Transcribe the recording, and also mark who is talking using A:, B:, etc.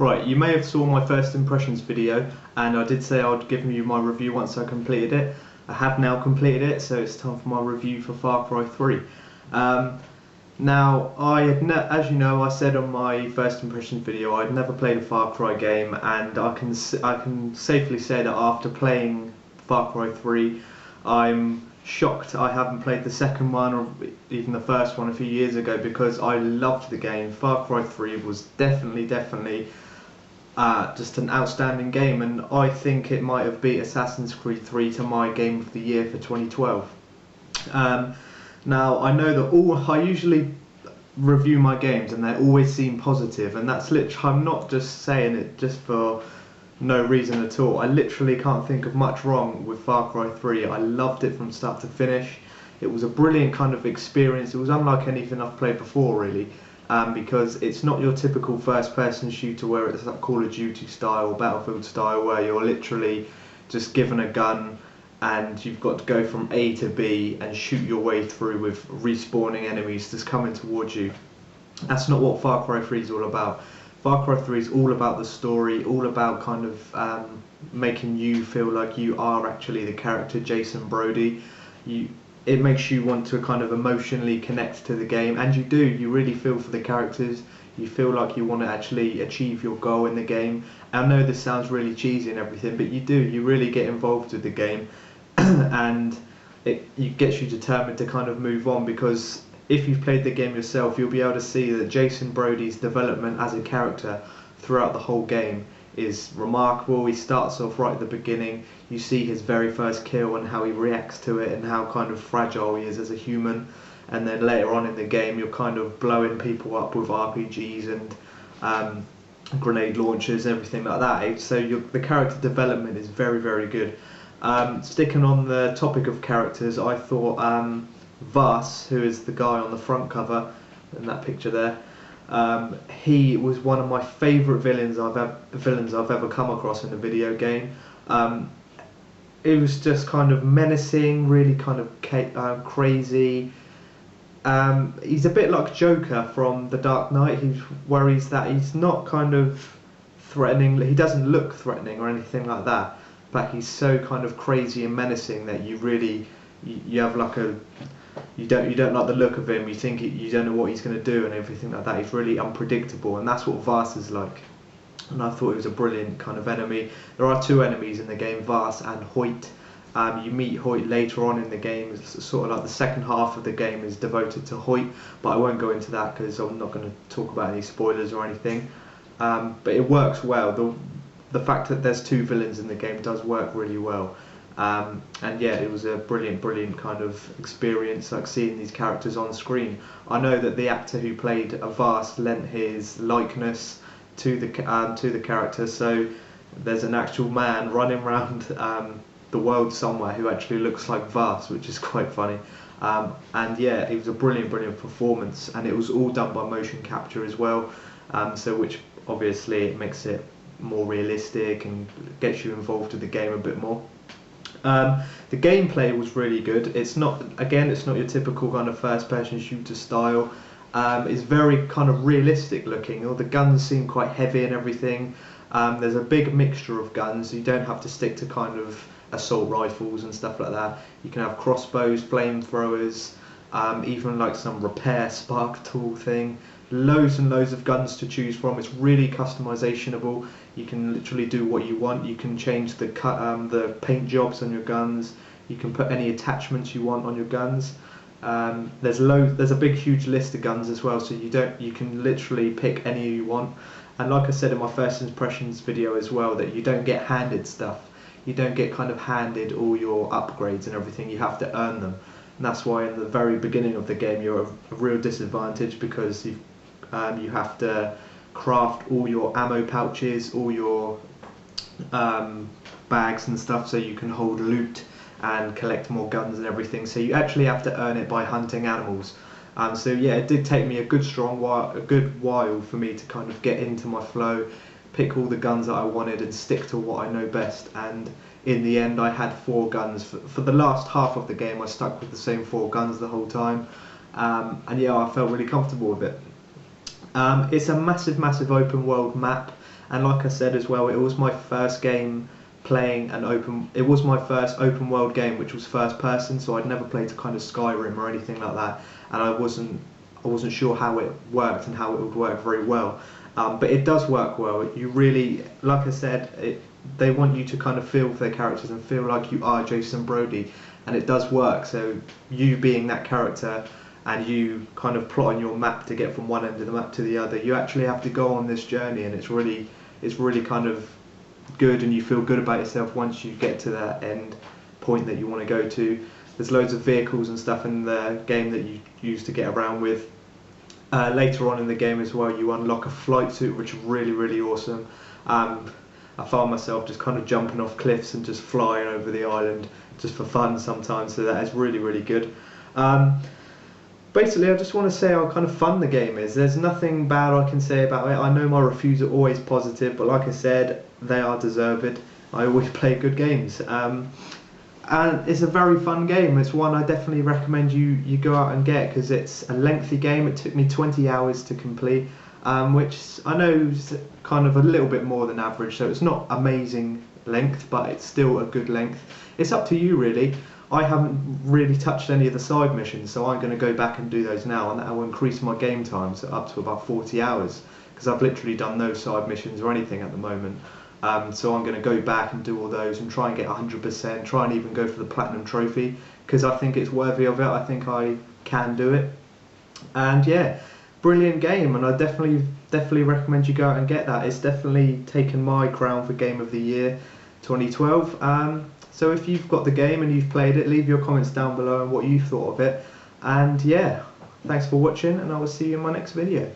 A: Right, you may have saw my first impressions video, and I did say I'd give you my review once I completed it. I have now completed it, so it's time for my review for Far Cry 3. Now, as you know, I said on my first impressions video I'd never played a Far Cry game, and I can safely say that after playing Far Cry 3, I'm shocked I haven't played the second one or even the first one a few years ago, because I loved the game. Far Cry 3 was definitely just an outstanding game, and I think it might have beat Assassin's Creed 3 to my game of the year for 2012. Now, I know that I usually review my games and they always seem positive, and that's literally, I'm not just saying it just for no reason at all. I literally can't think of much wrong with Far Cry 3. I loved it from start to finish. It was a brilliant kind of experience. It was unlike anything I've played before, really, because it's not your typical first-person shooter where it's like Call of Duty style or Battlefield style, where you're literally just given a gun and you've got to go from A to B and shoot your way through with respawning enemies just coming towards you. That's not what Far Cry 3 is all about. Far Cry 3 is all about the story, all about kind of making you feel like you are actually the character Jason Brody. It makes you want to kind of emotionally connect to the game, and you do. You really feel for the characters. You feel like you want to actually achieve your goal in the game. I know this sounds really cheesy and everything, but you do. You really get involved with the game, and it gets you determined to kind of move on, because if you've played the game yourself, you'll be able to see that Jason Brody's development as a character throughout the whole game is remarkable. He starts off right at the beginning. You see his very first kill and how he reacts to it and how kind of fragile he is as a human. And then later on in the game, you're kind of blowing people up with RPGs and grenade launchers and everything like that. So the character development is very good. Sticking on the topic of characters, I thought Vaas, who is the guy on the front cover in that picture there, he was one of my favourite villains I've ever come across in a video game. It was just kind of menacing, really kind of crazy. He's a bit like Joker from The Dark Knight. Worries that he's not kind of threatening. He doesn't look threatening or anything like that, but he's so kind of crazy and menacing that you have like you don't like the look of him. You think you don't know what he's going to do and everything like that. He's really unpredictable, and that's what Vaas is like. And I thought it was a brilliant kind of enemy. There are two enemies in the game, Vaas and Hoyt. You meet Hoyt later on in the game. It's sort of like the second half of the game is devoted to Hoyt, but I won't go into that because I'm not going to talk about any spoilers or anything. But it works well. The fact that there's two villains in the game does work really well. And yeah, it was a brilliant kind of experience, like seeing these characters on screen. I know that the actor who played Vaas lent his likeness to the character, so there's an actual man running around the world somewhere who actually looks like Vaas, which is quite funny. And yeah, it was a brilliant performance, and it was all done by motion capture as well, so which obviously it makes it more realistic and gets you involved with the game a bit more. The gameplay was really good. It's not your typical kind of first-person shooter style. It's very kind of realistic looking. All the guns seem quite heavy and everything. There's a big mixture of guns. You don't have to stick to kind of assault rifles and stuff like that. You can have crossbows, flamethrowers, even like some repair spark tool thing. Loads and loads of guns to choose from. It's really customizationable. You can literally do what you want. You can change the paint jobs on your guns. You can put any attachments you want on your guns. There's a big huge list of guns as well, so you can literally pick any you want. And like I said in my first impressions video as well, that you don't get handed stuff. You don't get kind of handed all your upgrades and everything. You have to earn them. And that's why in the very beginning of the game you're at a real disadvantage, because you have to craft all your ammo pouches, all your bags and stuff, so you can hold loot and collect more guns and everything. So you actually have to earn it by hunting animals. So yeah, it did take me a good while for me to kind of get into my flow, pick all the guns that I wanted and stick to what I know best. And in the end I had 4 guns. For the last half of the game I stuck with the same 4 guns the whole time. And yeah, I felt really comfortable with it. It's a massive open world map, And like I said as well, it was my first game playing it was my first open world game, which was first person, so I'd never played a kind of Skyrim or anything like that, and I wasn't sure how it worked and how it would work very well. But it does work well. You really, like I said, they want you to kind of feel for their characters and feel like you are Jason Brody, and it does work. So you being that character and you kind of plotting your map to get from one end of the map to the other, you actually have to go on this journey, and it's really kind of good, and you feel good about yourself once you get to that end point that you want to go to. There's loads of vehicles and stuff in the game that you use to get around with. Later on in the game as well, you unlock a flight suit, which is really awesome. I found myself just kind of jumping off cliffs and just flying over the island just for fun sometimes, so that is really good. Basically, I just want to say how kind of fun the game is. There's nothing bad I can say about it. I know my reviews are always positive, but like I said, they are deserved. I always play good games. And it's a very fun game. It's one I definitely recommend you go out and get, because it's a lengthy game. It took me 20 hours to complete, which I know is kind of a little bit more than average, so it's not amazing length, but it's still a good length. It's up to you really. I haven't really touched any of the side missions, so I'm going to go back and do those now, and that will increase my game times up to about 40 hours, because I've literally done no side missions or anything at the moment. So I'm going to go back and do all those and try and get 100%, try and even go for the platinum trophy, because I think it's worthy of it. I think I can do it. And yeah, brilliant game, and I definitely recommend you go out and get that. It's definitely taken my crown for Game of the Year 2012. So if you've got the game and you've played it, leave your comments down below on what you thought of it. And yeah, thanks for watching, and I will see you in my next video.